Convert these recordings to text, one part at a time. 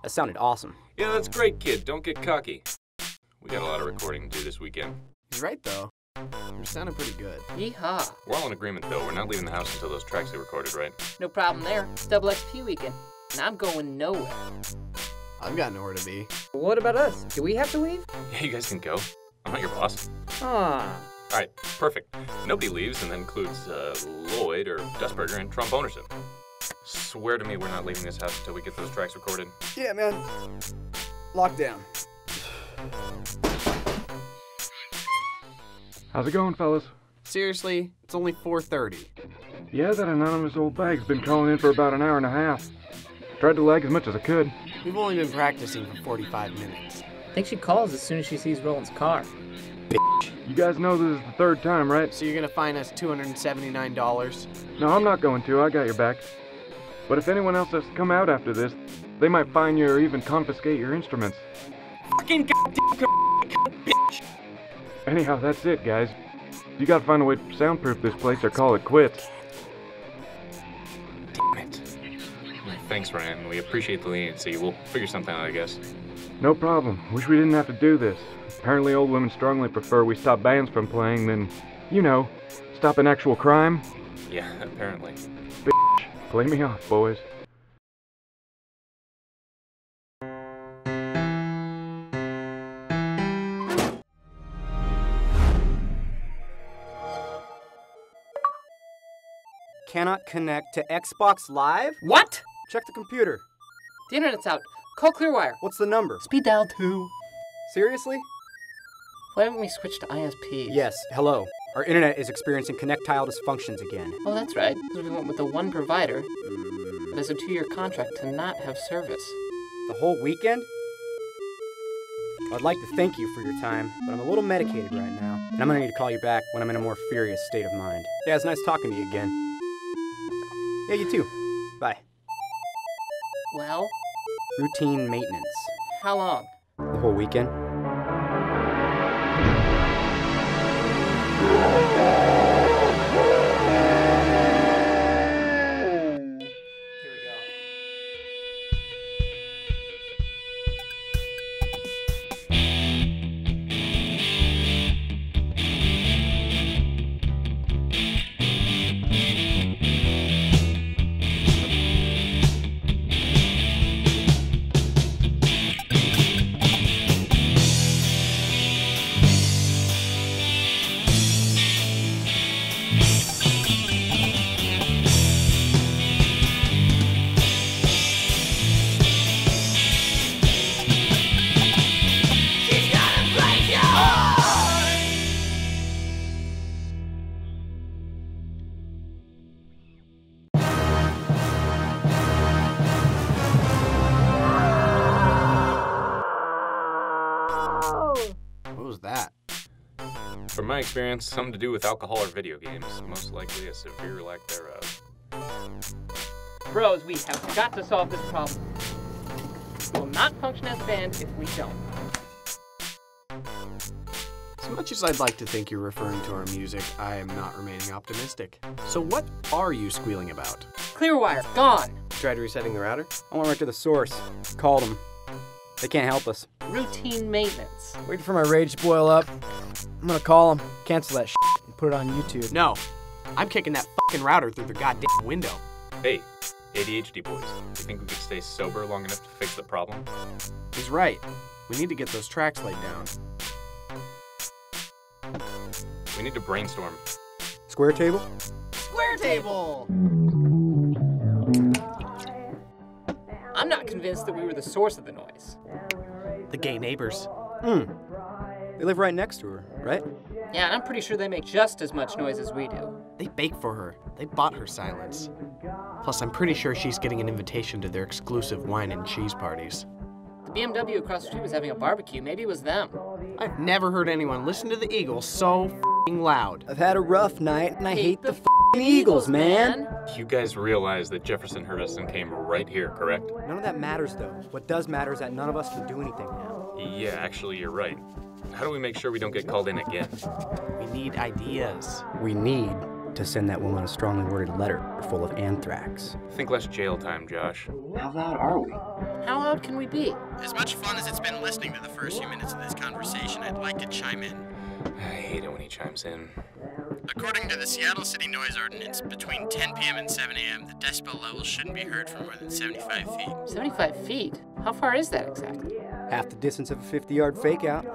That sounded awesome. Yeah, that's great, kid. Don't get cocky. We got a lot of recording to do this weekend. He's right, though. You're sounding pretty good. Yeehaw. We're all in agreement, though. We're not leaving the house until those tracks are recorded, right? No problem there. It's double XP weekend. And I'm going nowhere. I've got nowhere to be. What about us? Do we have to leave? Yeah, you guys can go. I'm not your boss. Ah. All right, perfect. Nobody leaves, and that includes Lloyd or Dustburger and Trump ownership. Swear to me we're not leaving this house until we get those tracks recorded. Yeah, man. Lockdown. How's it going, fellas? Seriously, it's only 4:30. Yeah, that anonymous old bag's been calling in for about an hour and a half. Tried to lag as much as I could. We've only been practicing for 45 minutes. I think she calls as soon as she sees Roland's car. You guys know this is the third time, right? So you're gonna fine us $279? No, I'm not going to. I got your back. But if anyone else has to come out after this, they might fine you or even confiscate your instruments. Fucking goddamn bitch! Anyhow, that's it, guys. You gotta find a way to soundproof this place or call it quits. Damn it. Thanks, Ryan. We appreciate the leniency. We'll figure something out, I guess. No problem. Wish we didn't have to do this. Apparently old women strongly prefer we stop bands from playing than, you know, stop an actual crime. Yeah, apparently. Play me off, boys. Cannot connect to Xbox Live? What? Check the computer. The internet's out. Call Clearwire. What's the number? Speed dial 2. Seriously? Why haven't we switched to ISP? Yes, hello. Our internet is experiencing connectile dysfunctions again. Oh, that's right. Because we went with the one provider that has a 2-year contract to not have service. The whole weekend? I'd like to thank you for your time, but I'm a little medicated right now, and I'm gonna need to call you back when I'm in a more furious state of mind. Yeah, it's nice talking to you again. Yeah, you too. Bye. Well? Routine maintenance. How long? The whole weekend. Here we go. What was that? From my experience, something to do with alcohol or video games. Most likely a severe lack thereof. Bros, we have got to solve this problem. We will not function as a band if we don't. As much as I'd like to think you're referring to our music, I am not remaining optimistic. So what are you squealing about? Clearwire, gone. Tried resetting the router? I went right to the source. Called them. They can't help us. Routine maintenance. Waiting for my rage to boil up. I'm gonna call them, cancel that shit, and put it on YouTube. No. I'm kicking that fucking router through the goddamn window. Hey, ADHD boys. You think we could stay sober long enough to fix the problem? He's right. We need to get those tracks laid down. We need to brainstorm. Square table? Square table! I'm not convinced that we were the source of the noise. The gay neighbors. They live right next to her, right? Yeah, and I'm pretty sure they make just as much noise as we do. They bake for her. They bought her silence. Plus, I'm pretty sure she's getting an invitation to their exclusive wine and cheese parties. The BMW across the street was having a barbecue. Maybe it was them. I've never heard anyone listen to the Eagles so f***ing loud. I've had a rough night, and I hate the f***ing Eagles, man! You guys realize that Jefferson heard us and came right here, correct? None of that matters, though. What does matter is that none of us can do anything now. Yeah, actually, you're right. How do we make sure we don't get called in again? We need ideas. We need to send that woman a strongly worded letter full of anthrax. Think less jail time, Josh. How loud are we? How loud can we be? As much fun as it's been listening to the first few minutes of this conversation, I'd like to chime in. I hate it when he chimes in. According to the Seattle City Noise Ordinance, between 10 p.m. and 7 a.m., the decibel level shouldn't be heard for more than 75 feet. 75 feet? How far is that exactly? Half the distance of a 50-yard fake-out.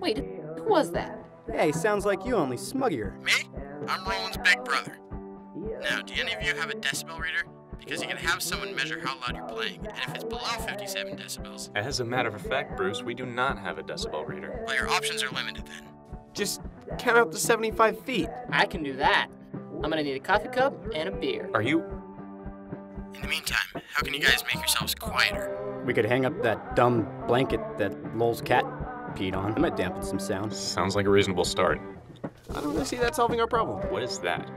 Wait, who was that? Hey, sounds like you, only smuggier. Me? I'm Roland's big brother. Now, do any of you have a decibel reader? Because you can have someone measure how loud you're playing, and if it's below 57 decibels... As a matter of fact, Bruce, we do not have a decibel reader. Well, your options are limited then. Just count up to 75 feet. I can do that. I'm gonna need a coffee cup and a beer. Are you? In the meantime, how can you guys make yourselves quieter? We could hang up that dumb blanket that Lowell's cat peed on. It might dampen some sound. Sounds like a reasonable start. I don't really see that solving our problem. What is that?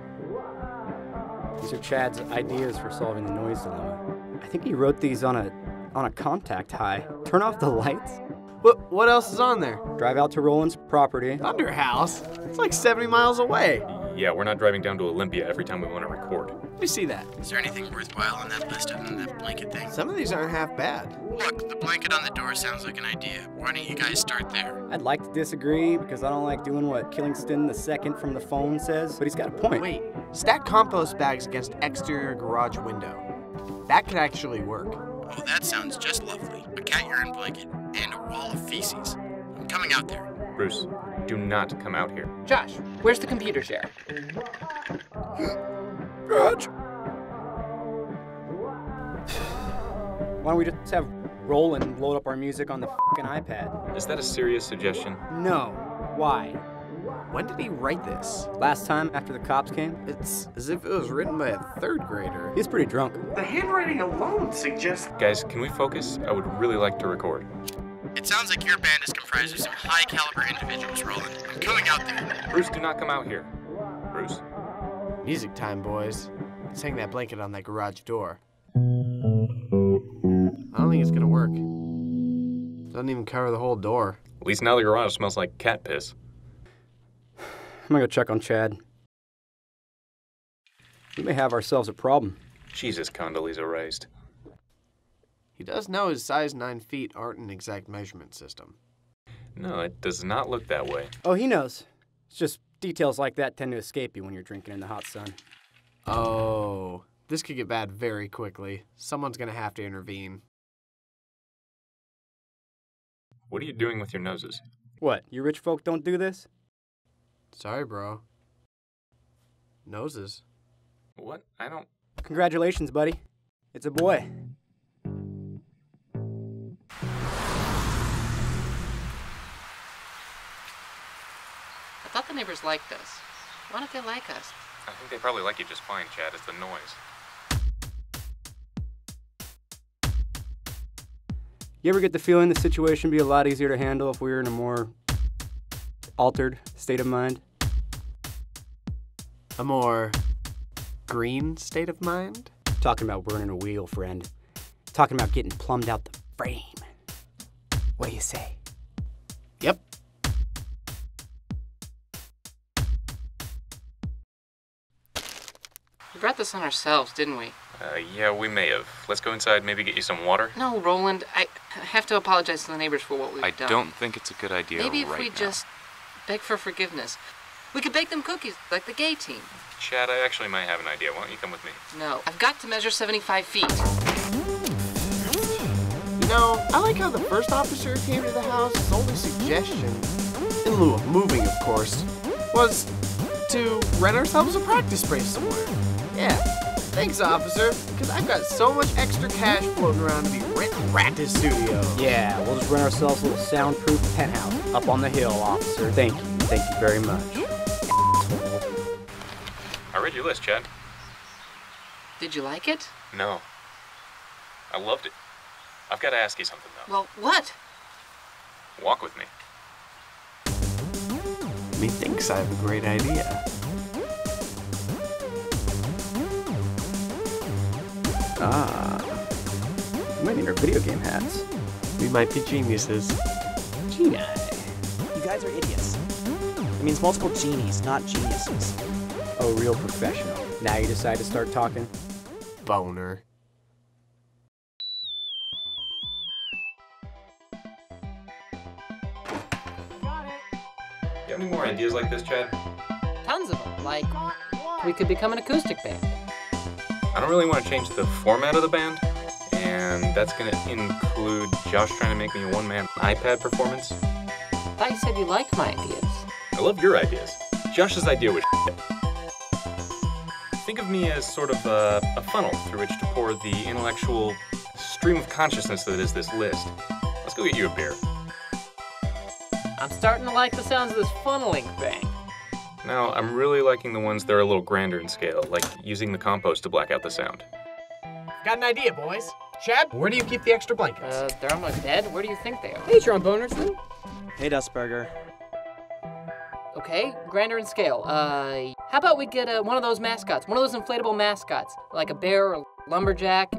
These are Chad's ideas for solving the noise dilemma. I think he wrote these on a contact high. Turn off the lights. What else is on there? Drive out to Roland's property. Thunder House? It's like 70 miles away. Yeah, we're not driving down to Olympia every time we want to record. Let me see that. Is there anything worthwhile on that list other than that blanket thing? Some of these aren't half bad. Look, the blanket on the door sounds like an idea. Why don't you guys start there? I'd like to disagree because I don't like doing what Killingston II from the phone says, but he's got a point. Wait, stack compost bags against exterior garage window. That could actually work. Oh, that sounds just lovely. A cat urine blanket and a wall of feces. I'm coming out there. Bruce, do not come out here. Josh, where's the computer share? Garage. Why don't we just have Roland load up our music on the f***ing iPad? Is that a serious suggestion? No. Why? When did he write this? Last time after the cops came? It's as if it was written by a third grader. He's pretty drunk. The handwriting alone suggests... Guys, can we focus? I would really like to record. It sounds like your band is comprised of some high-caliber individuals, Roland. I'm coming out there. Bruce, do not come out here. Bruce? Music time, boys. Let's hang that blanket on that garage door. I don't think it's gonna work. Doesn't even cover the whole door. At least now the garage smells like cat piss. I'm gonna go check on Chad. We may have ourselves a problem. Jesus, Condoleezza raised. He does know his size 9 feet aren't an exact measurement system. No, it does not look that way. Oh, he knows. It's just details like that tend to escape you when you're drinking in the hot sun. Oh, this could get bad very quickly. Someone's gonna have to intervene. What are you doing with your noses? What, you rich folk don't do this? Sorry, bro. Noses. What? I don't... Congratulations, buddy. It's a boy. I thought the neighbors liked us. Why don't they like us? I think they probably like you just fine, Chad. It's the noise. You ever get the feeling the situation would be a lot easier to handle if we were in a more altered state of mind? A more green state of mind? Talking about burning a wheel, friend. Talking about getting plumbed out the frame. What do you say? Yep. We brought this on ourselves, didn't we? Yeah, we may have. Let's go inside, maybe get you some water. No, Roland, I have to apologize to the neighbors for what we've I done. don't think it's a good idea Maybe if right we now. just beg for forgiveness. We could bake them cookies, like the gay team. Chad, I actually might have an idea. Why don't you come with me? No, I've got to measure 75 feet. You know, I like how the first officer who came to the house, his only suggestion, in lieu of moving, of course, was to rent ourselves a practice space somewhere. Yeah, thanks, officer, because I've got so much extra cash floating around to be renting a practice studio. Yeah, we'll just rent ourselves a little soundproof penthouse up on the hill, officer. Thank you. Thank you very much. I read your list, Chad. Did you like it? No. I loved it. I've got to ask you something, though. Well, what? Walk with me. Methinks I have a great idea. We might need our video game hats. We might be geniuses. Genie. You guys are idiots. I means multiple genies, not geniuses. Oh, real professional. Now you decide to start talking? Boner. You have any more ideas like this, Chad? Tons of them. Like, we could become an acoustic band. I don't really want to change the format of the band, and that's going to include Josh trying to make me a one-man iPad performance. I thought you said you liked my ideas. I love your ideas. Josh's idea was shit. Think of me as sort of a funnel through which to pour the intellectual stream of consciousness that is this list. Let's go get you a beer. I'm starting to like the sounds of this funneling thing. Now, I'm really liking the ones that are a little grander in scale, like using the compost to black out the sound. Got an idea, boys. Chad, where do you keep the extra blankets? They're on my bed. Where do you think they are? Hey, Trombonerson. Hey, Dustburger. Okay, grander in scale. How about we get one of those mascots, one of those inflatable mascots, like a bear or a lumberjack,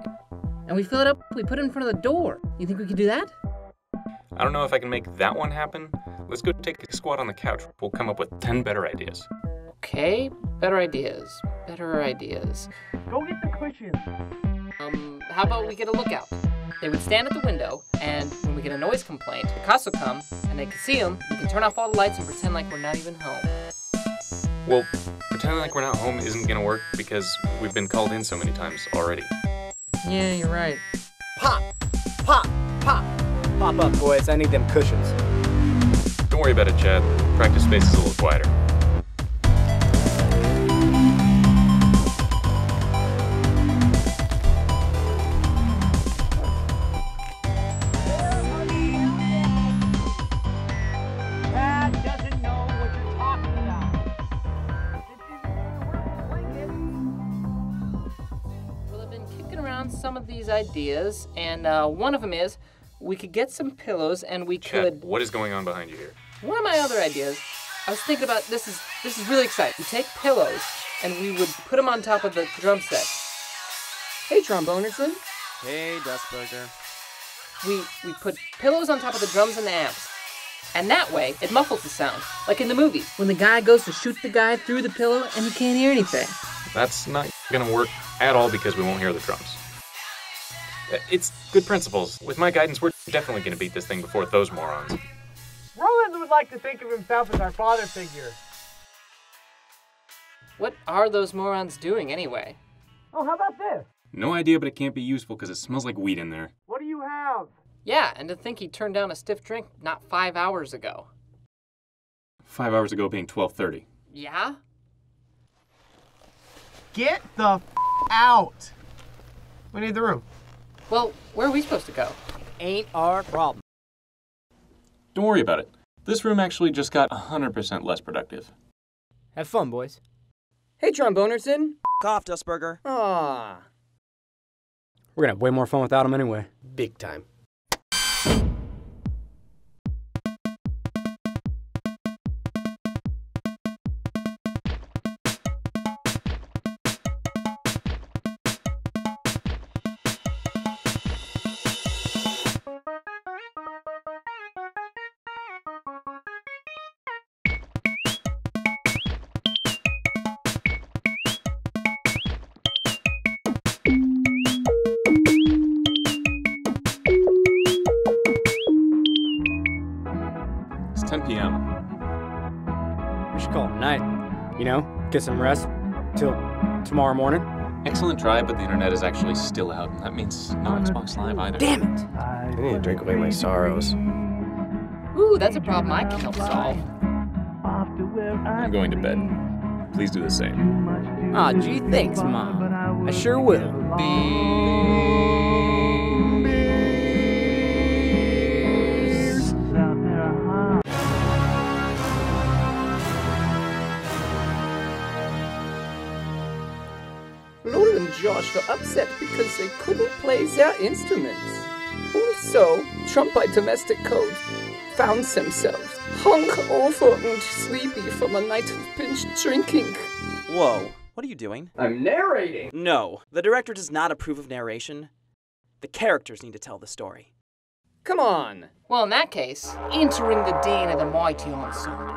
and we fill it up, we put it in front of the door. You think we could do that? I don't know if I can make that one happen. Let's go take a squat on the couch. We'll come up with 10 better ideas. Okay, better ideas. Better ideas. Go get the cushions. How about we get a lookout? They would stand at the window, and when we get a noise complaint, the cops will come, and they can see them. We can turn off all the lights and pretend like we're not even home. Well, pretending like we're not home isn't gonna work because we've been called in so many times already. Yeah, you're right. Pop! Pop! Pop! Pop up, boys. I need them cushions. Don't worry about it, Chad. Practice space is a little quieter. Dad doesn't know what you're talking about. Well, I've been kicking around some of these ideas, and one of them is we could get some pillows and we Chad, could... what is going on behind you here? One of my other ideas, I was thinking about, this is really exciting. We take pillows and we would put them on top of the drum set. Hey, Trombonerson. Hey, Dustburger. We put pillows on top of the drums and the amps. And that way, it muffles the sound, like in the movies, when the guy goes to shoot the guy through the pillow and he can't hear anything. That's not gonna work at all because we won't hear the drums. It's good principles. With my guidance, we're definitely gonna beat this thing before those morons. Roland would like to think of himself as our father figure. What are those morons doing anyway? Oh, how about this? No idea, but it can't be useful because it smells like weed in there. What do you have? Yeah, and to think he turned down a stiff drink not 5 hours ago. 5 hours ago being 12:30. Yeah? Get the out. We need the room. Well, where are we supposed to go? Ain't our problem. Don't worry about it. This room actually just got 100% less productive. Have fun, boys. Hey, Trombonerson. Off, Dustburger. Aw. We're gonna have way more fun without him anyway. Big time. It's 10 p.m. We should call it a night. You know, get some rest till tomorrow morning. Excellent try, but the internet is actually still out, and that means no Xbox Live either. Damn it! I need to drink away my sorrows. Ooh, that's a problem I can help solve. I'm going to bed. Please do the same. Aw, gee, thanks, Mom. I sure will. Lola and Josh were upset because they couldn't play their instruments. Also, Trump by domestic code found themselves hung over and sleepy from a night of binge drinking. Whoa, what are you doing? I'm narrating. No, the director does not approve of narration. The characters need to tell the story. Come on. Well, in that case, entering the den of the mighty ensemble.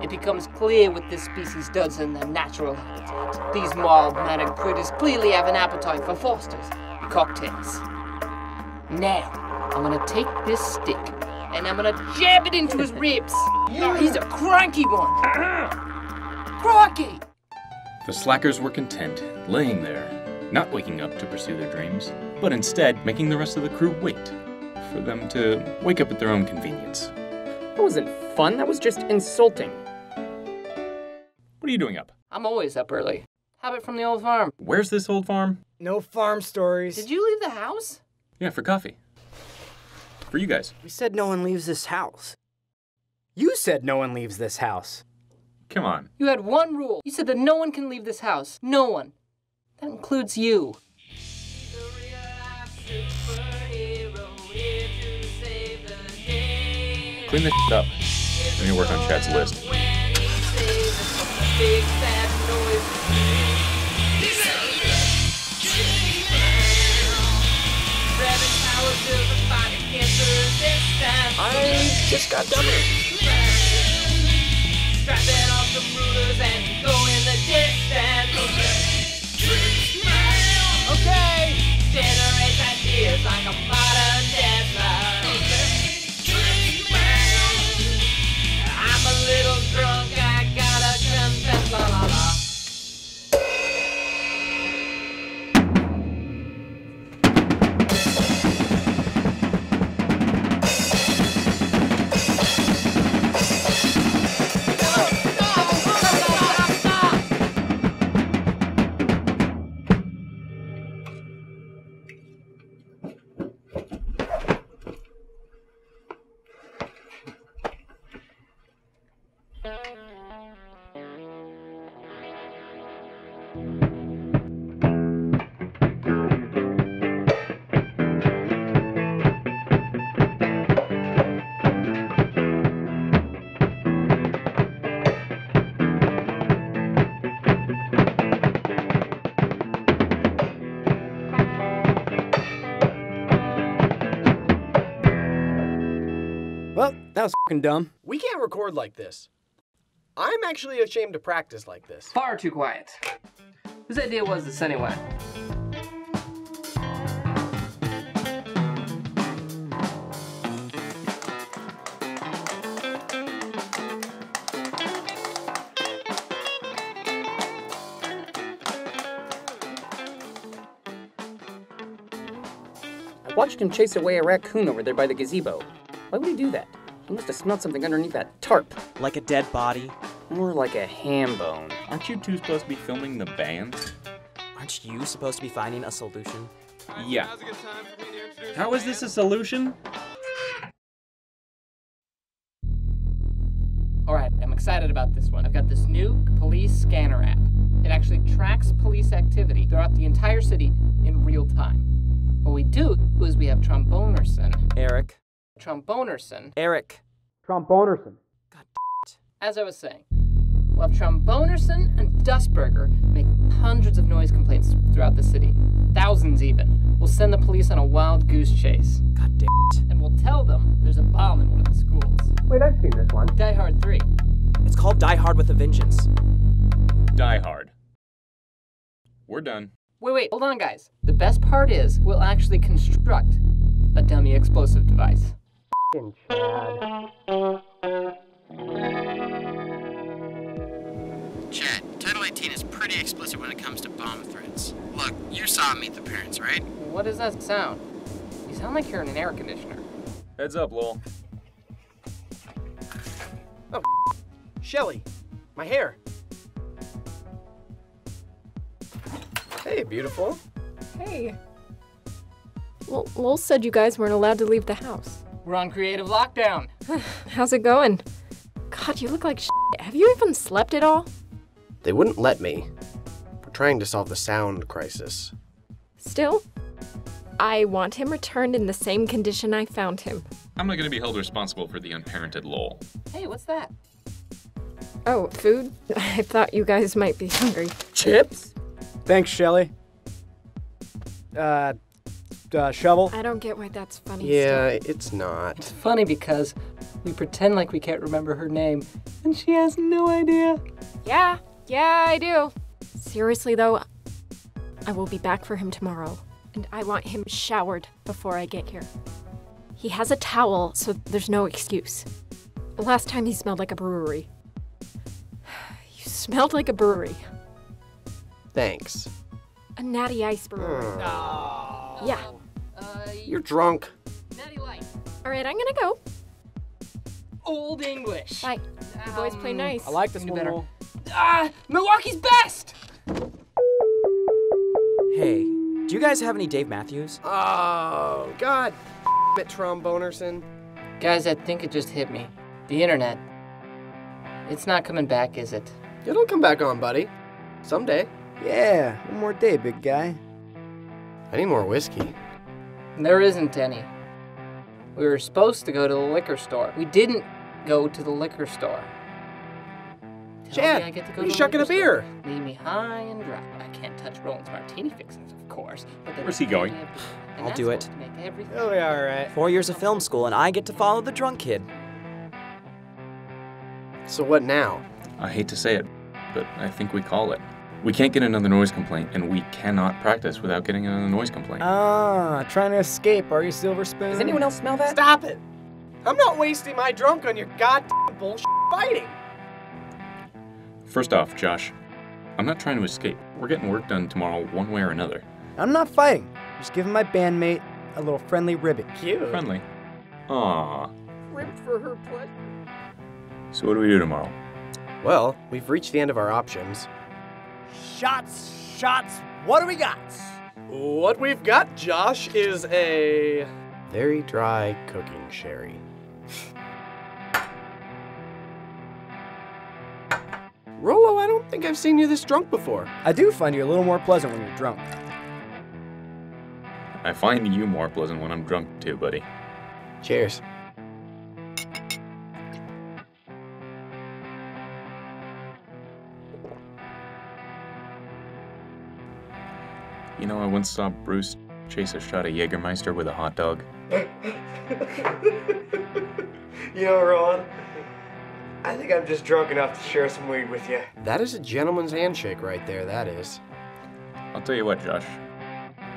It becomes clear what this species does in their natural habitat. These mild-mannered critters clearly have an appetite for Foster's cocktails. Now, I'm gonna take this stick and I'm gonna jab it into his ribs. Oh, he's a cranky one. Crikey! The slackers were content, laying there, not waking up to pursue their dreams, but instead making the rest of the crew wait for them to wake up at their own convenience. That wasn't fun, that was just insulting. What are you doing up? I'm always up early. Habit from the old farm. Where's this old farm? No farm stories. Did you leave the house? Yeah, for coffee. For you guys. We said no one leaves this house. You said no one leaves this house. Come on. You had one rule. You said that no one can leave this house. No one. That includes you. Clean this up. I need to work on Chad's list. I just got dumber. Strapping on some rulers and go in the distance. Okay. Generate ideas like a modern desert. I'm a little drunk, I gotta confess, la la la. Well, that was f***ing dumb. We can't record like this. I'm actually ashamed to practice like this. Far too quiet. Whose idea was this anyway? I watched him chase away a raccoon over there by the gazebo. Why would he do that? He must have smelled something underneath that tarp. Like a dead body. More like a ham bone. Aren't you two supposed to be filming the band? Aren't you supposed to be finding a solution? Yeah. How is this a solution? Alright, I'm excited about this one. I've got this new police scanner app. It actually tracks police activity throughout the entire city in real time. What we do is we have Trombonerson. Eric. Trombonerson. Eric. Trombonerson. As I was saying, we'll have Trombonerson and Dustburger make hundreds of noise complaints throughout the city. Thousands even. We'll send the police on a wild goose chase. God damn it. And we'll tell them there's a bomb in one of the schools. Wait, I've seen this one. Die Hard 3. It's called Die Hard with a Vengeance. Die Hard. We're done. Wait, hold on guys. The best part is we'll actually construct a dummy explosive device. F***ing Chad. Chad, Title 18 is pretty explicit when it comes to bomb threats. Look, you saw Meet the Parents, right? What does that sound? You sound like you're in an air conditioner. Heads up, lol. Shelly, my hair. Hey, beautiful. Hey. Well, Lowell said you guys weren't allowed to leave the house. We're on creative lockdown. How's it going? God, you look like shit. Have you even slept at all? They wouldn't let me. We're trying to solve the sound crisis. Still, I want him returned in the same condition I found him. I'm not going to be held responsible for the unparented lol. Hey, what's that? Oh, food? I thought you guys might be hungry. Chips? Thanks, Shelly. Shovel? I don't get why that's funny. Yeah, it's not. It's funny because We pretend like we can't remember her name, and she has no idea. Yeah, I do. Seriously though, I will be back for him tomorrow, and I want him showered before I get here. He has a towel, so there's no excuse. The last time he smelled like a brewery. You smelled like a brewery. Thanks. A Natty Ice brewery. Yeah. You're drunk. Natty Light. All right, I'm gonna go. Old English. Bye. You boys play nice. I like this You one better. more. Milwaukee's best! Hey, do you guys have any Dave Matthews? Oh, God it, Trombonerson. Guys, I think it just hit me. The internet. It's not coming back, is it? It'll come back on, buddy. Someday. Yeah, one more day, big guy. I need more whiskey. There isn't any. We were supposed to go to the liquor store. We didn't go to the liquor store. Tell Chad, me I get to go are to you the shucking liquor a beer? store. Leave me high and dry. I can't touch Roland's martini fixings, of course. But then Where's he going? I'll do it. He'll be alright. 4 years of film school, and I get to follow the drunk kid. So what now? I hate to say it, but I think we call it. We can't get another noise complaint, and we cannot practice without getting another noise complaint. Trying to escape, are you, Silver Spoon? Does anyone else smell that? Stop it! I'm not wasting my drunk on your goddamn bullshit fighting. First off, Josh, I'm not trying to escape. We're getting work done tomorrow one way or another. I'm not fighting. Just giving my bandmate a little friendly ribbon. Cute. Friendly. Aww. Ribbed for her pleasure. So what do we do tomorrow? Well, we've reached the end of our options. Shots! What do we got? What we've got, Josh, is a very dry cooking sherry. Rolo, I don't think I've seen you this drunk before. I do find you a little more pleasant when you're drunk. I find you more pleasant when I'm drunk too, buddy. Cheers. You know, I once saw Bruce chase a shot of Jägermeister with a hot dog. You know, Ron, I think I'm just drunk enough to share some weed with you. That is a gentleman's handshake right there, that is. I'll tell you what, Josh.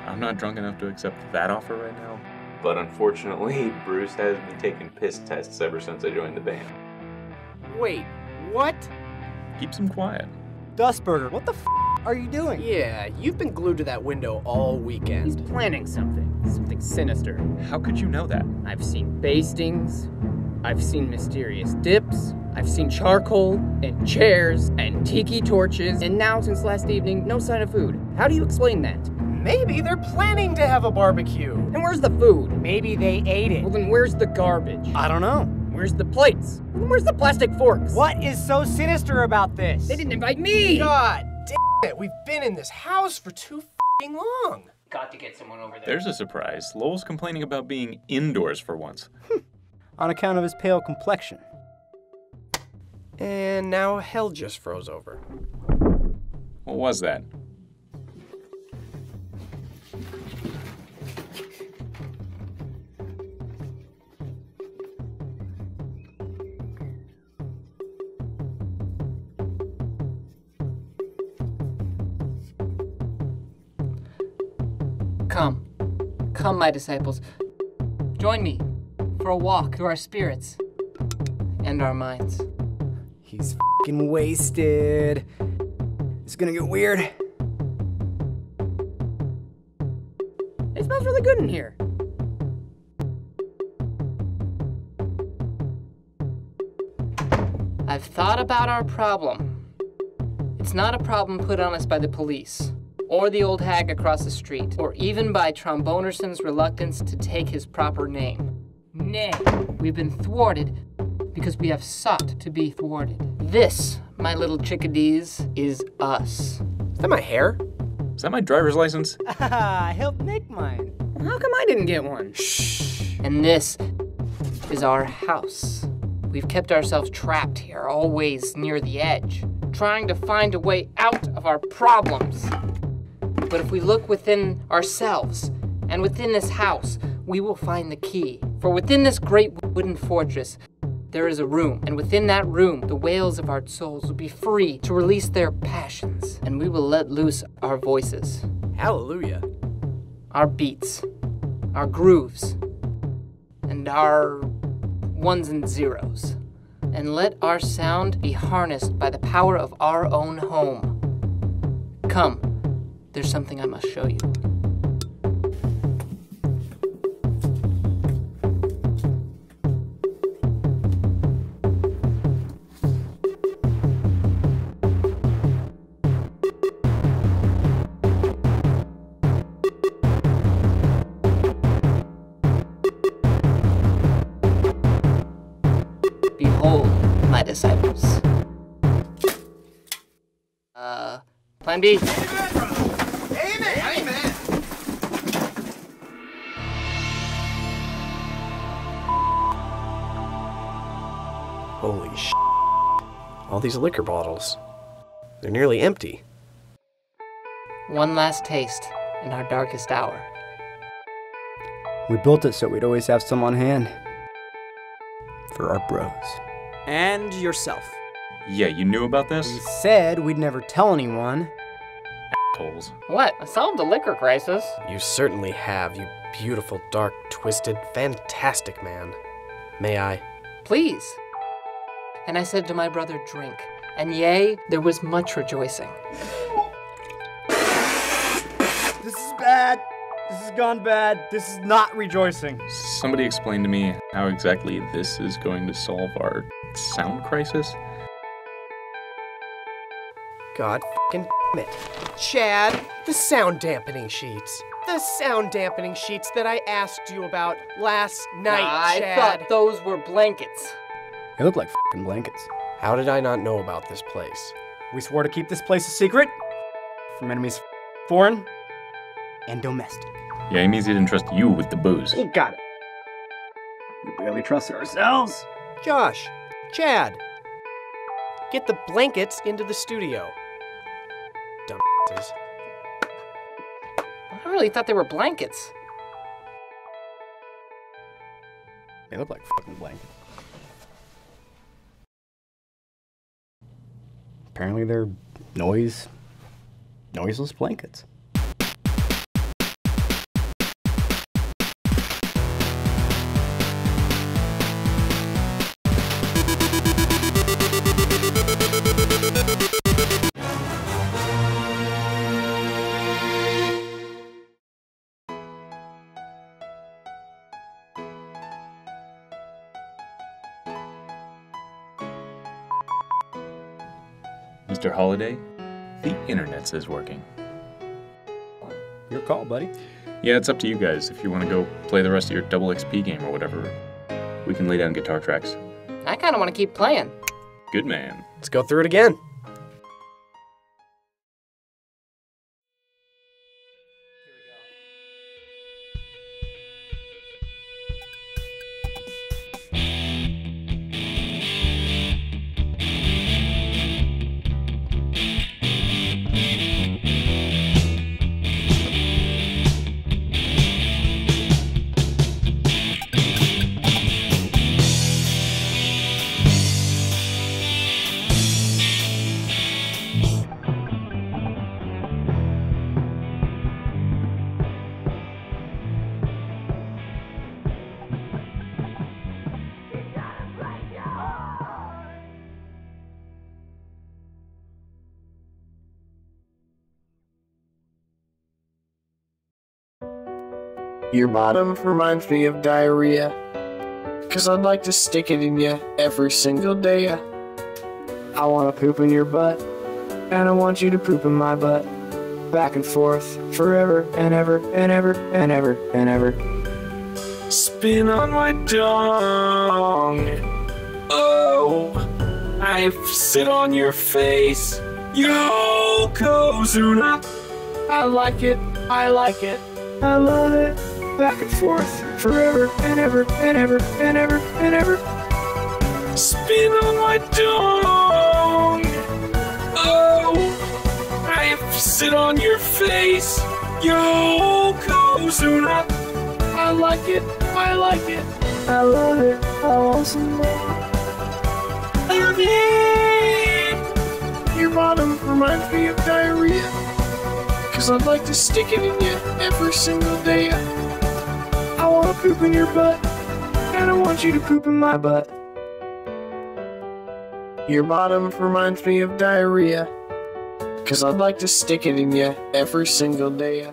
I'm not drunk enough to accept that offer right now. But unfortunately, Bruce has been taking piss tests ever since I joined the band. Wait, what? Keeps him quiet. Dustburger, what the are you doing? Yeah, you've been glued to that window all weekend. He's planning something sinister. How could you know that? I've seen bastings, I've seen mysterious dips, I've seen charcoal and chairs and tiki torches, and now since last evening, no sign of food. How do you explain that? Maybe they're planning to have a barbecue. And where's the food? Maybe they ate it. Well, then where's the garbage? I don't know. Where's the plates? And where's the plastic forks? What is so sinister about this? They didn't invite me! God damn it, we've been in this house for too f***ing long. Got to get someone over there. There's a surprise. Lowell's complaining about being indoors for once. On account of his pale complexion. And now hell just froze over. What was that? Come, my disciples. Join me for a walk through our spirits and our minds. He's f***ing wasted. It's gonna get weird. It smells really good in here. I've thought about our problem. It's not a problem put on us by the police, or the old hag across the street, or even by Trombonerson's reluctance to take his proper name. Nay, we've been thwarted because we have sought to be thwarted. This, my little chickadees, is us. Is that my hair? Is that my driver's license? I helped make mine. How come I didn't get one? Shh. And this is our house. We've kept ourselves trapped here, always near the edge, trying to find a way out of our problems. But if we look within ourselves and within this house, we will find the key. For within this great wooden fortress, there is a room, and within that room, the whales of our souls will be free to release their passions, and we will let loose our voices, Hallelujah. our beats, our grooves, and our ones and zeros, and let our sound be harnessed by the power of our own home. Come, there's something I must show you. Behold, my disciples. Plan B. Holy sh! All these liquor bottles. They're nearly empty. One last taste in our darkest hour. We built it so we'd always have some on hand. For our bros. And yourself. Yeah, you knew about this? We said we'd never tell anyone. Assholes. What? I solved the liquor crisis. You certainly have, you beautiful, dark, twisted, fantastic man. May I? Please. And I said to my brother, drink. And yea, there was much rejoicing. This is bad. This has gone bad. This is not rejoicing. Somebody explain to me how exactly this is going to solve our sound crisis? God f***ing damn it. Chad, the sound dampening sheets. The sound dampening sheets that I asked you about last night, Chad. I thought those were blankets. They look like f***ing blankets. How did I not know about this place? We swore to keep this place a secret from enemies foreign and domestic. Yeah, he means he didn't trust you with the booze. You got it. We barely trust ourselves. Josh, Chad, get the blankets into the studio. Dumbasses. I really thought they were blankets. They look like fucking blankets. Apparently they're noiseless blankets. Mr. Holiday, the internet says working. Your call, buddy. Yeah, it's up to you guys. If you want to go play the rest of your double XP game or whatever, we can lay down guitar tracks. I kind of want to keep playing. Good man. Let's go through it again. Your bottom reminds me of diarrhea, 'cause I'd like to stick it in you every single day. I want to poop in your butt, and I want you to poop in my butt. Back and forth, forever and ever and ever and ever and ever. Spin on my dong. Oh, I sit on your face. Yokozuna. I like it, I like it, I love it. Back and forth, forever and ever and ever and ever and ever. Spin on my dong. Oh, I sit on your face. Yokozuna. I like it, I like it, I love it, I want some more. Your bottom reminds me of diarrhea. Cause I'd like to stick it in you every single day. I wanna poop in your butt, and I want you to poop in my butt. Your bottom reminds me of diarrhea. Cause I'd like to stick it in you every single day.